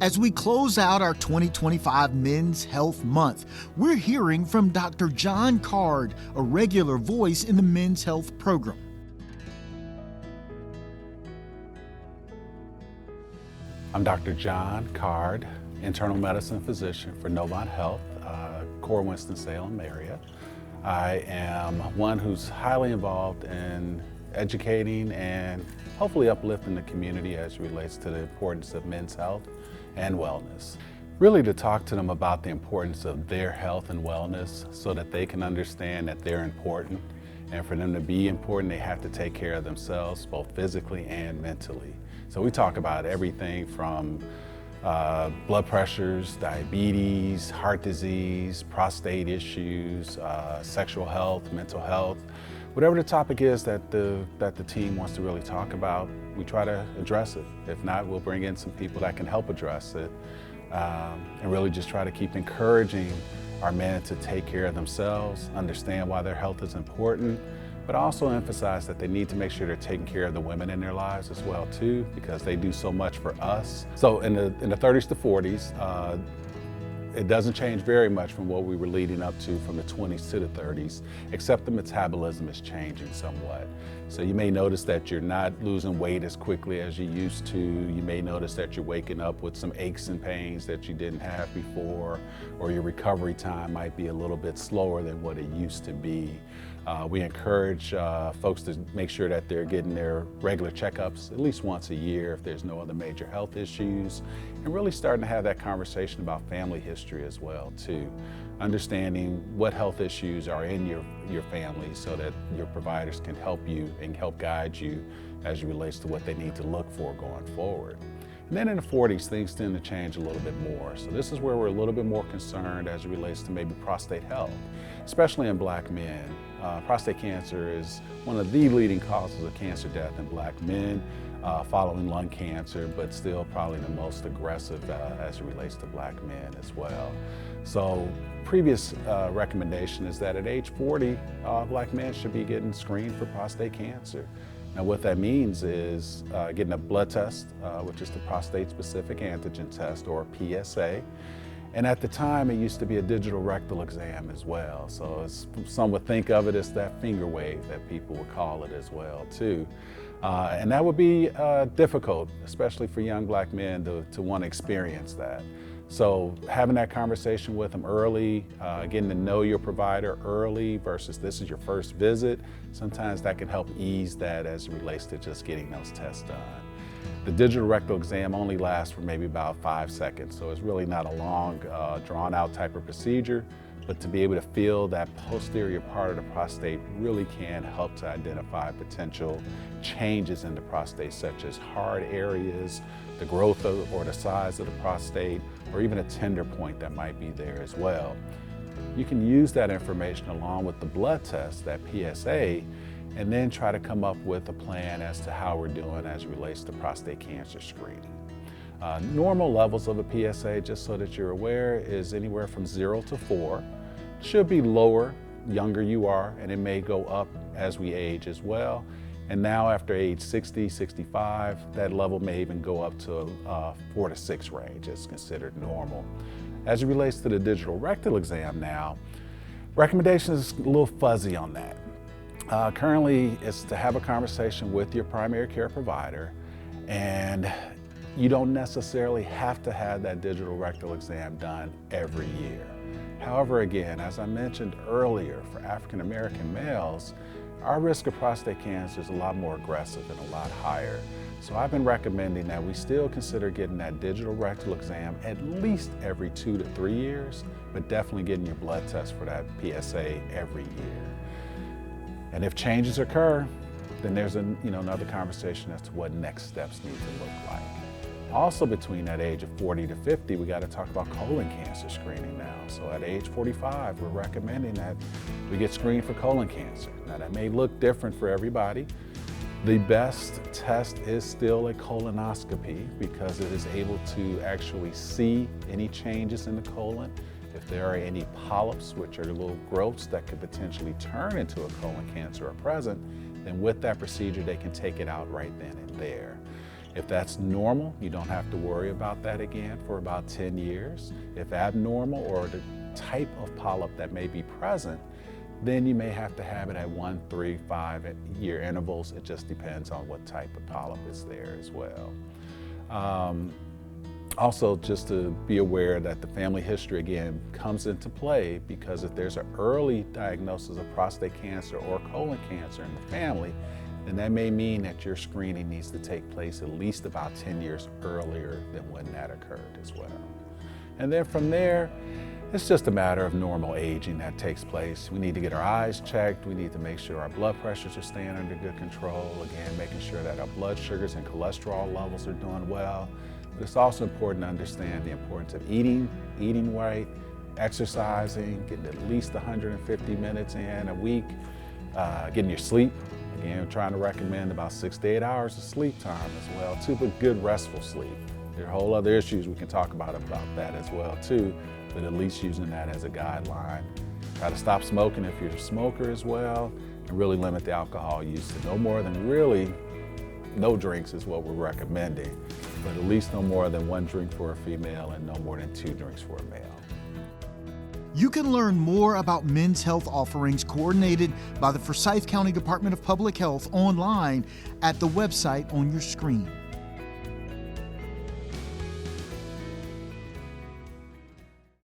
As we close out our 2025 Men's Health Month, we're hearing from Dr. John Card, a regular voice in the Men's Health program. I'm Dr. John Card, internal medicine physician for Novant Health, core Winston-Salem area. I am one who's highly involved in educating and hopefully uplifting the community as it relates to the importance of men's health and wellness. Really to talk to them about the importance of their health and wellness so that they can understand that they're important, and for them to be important they have to take care of themselves both physically and mentally. So we talk about everything from blood pressures, diabetes, heart disease, prostate issues, sexual health, mental health. Whatever the topic is that the team wants to really talk about, we try to address it. If not, we'll bring in some people that can help address it, and really just try to keep encouraging our men to take care of themselves, understand why their health is important, but also emphasize that they need to make sure they're taking care of the women in their lives as well too, because they do so much for us. So in the 30s to 40s, it doesn't change very much from what we were leading up to from the 20s to the 30s, except the metabolism is changing somewhat. So you may notice that you're not losing weight as quickly as you used to. You may notice that you're waking up with some aches and pains that you didn't have before, or your recovery time might be a little bit slower than what it used to be. We encourage folks to make sure that they're getting their regular checkups at least once a year if there's no other major health issues, and really starting to have that conversation about family history as well too. Understanding what health issues are in your family so that your providers can help you and help guide you as it relates to what they need to look for going forward. And then in the 40s, things tend to change a little bit more. So this is where we're a little bit more concerned as it relates to maybe prostate health, especially in Black men. Prostate cancer is one of the leading causes of cancer death in Black men, following lung cancer, but still probably the most aggressive as it relates to Black men as well. So previous recommendation is that at age 40, Black men should be getting screened for prostate cancer. Now what that means is getting a blood test, which is the prostate-specific antigen test, or PSA. And at the time, it used to be a digital rectal exam as well. So some would think of it as that finger wave that people would call it as well too. And that would be difficult, especially for young Black men to want to experience that. So having that conversation with them early, getting to know your provider early versus this is your first visit, sometimes that can help ease that as it relates to just getting those tests done. The digital rectal exam only lasts for maybe about 5 seconds, so it's really not a long, drawn-out type of procedure, but to be able to feel that posterior part of the prostate really can help to identify potential changes in the prostate, such as hard areas, the growth of, or the size of the prostate, or even a tender point that might be there as well. You can use that information along with the blood test, that PSA, and then try to come up with a plan as to how we're doing as it relates to prostate cancer screening. Normal levels of a PSA, just so that you're aware, is anywhere from 0 to 4. Should be lower, younger you are, and it may go up as we age as well. And now after age 60, 65, that level may even go up to 4 to 6 range. It's considered normal. As it relates to the digital rectal exam now, recommendations is a little fuzzy on that. Currently, it's to have a conversation with your primary care provider, and you don't necessarily have to have that digital rectal exam done every year. However, again, as I mentioned earlier, for African American males, our risk of prostate cancer is a lot more aggressive and a lot higher. So I've been recommending that we still consider getting that digital rectal exam at least every 2 to 3 years, but definitely getting your blood test for that PSA every year. And if changes occur, then there's another conversation as to what next steps need to look like. Also between that age of 40 to 50, we got to talk about colon cancer screening now. So at age 45, we're recommending that we get screened for colon cancer. Now that may look different for everybody. The best test is still a colonoscopy because it is able to actually see any changes in the colon. If there are any polyps, which are little growths that could potentially turn into a colon cancer are present, then with that procedure, they can take it out right then and there. If that's normal, you don't have to worry about that again for about 10 years. If abnormal or the type of polyp that may be present, then you may have to have it at 1, 3, 5-year intervals. It just depends on what type of polyp is there as well. Also, just to be aware that the family history again comes into play, because if there's an early diagnosis of prostate cancer or colon cancer in the family, then that may mean that your screening needs to take place at least about 10 years earlier than when that occurred as well. And then from there, it's just a matter of normal aging that takes place. We need to get our eyes checked. We need to make sure our blood pressures are staying under good control. Again, making sure that our blood sugars and cholesterol levels are doing well. But it's also important to understand the importance of eating right, exercising, getting at least 150 minutes in a week, getting your sleep. Again, we're trying to recommend about 6 to 8 hours of sleep time as well too, but good restful sleep. There are whole other issues we can talk about that as well too, but at least using that as a guideline. Try to stop smoking if you're a smoker as well, and really limit the alcohol use to no more than no drinks is what we're recommending, but at least no more than 1 drink for a female and no more than 2 drinks for a male. You can learn more about men's health offerings coordinated by the Forsyth County Department of Public Health online at the website on your screen.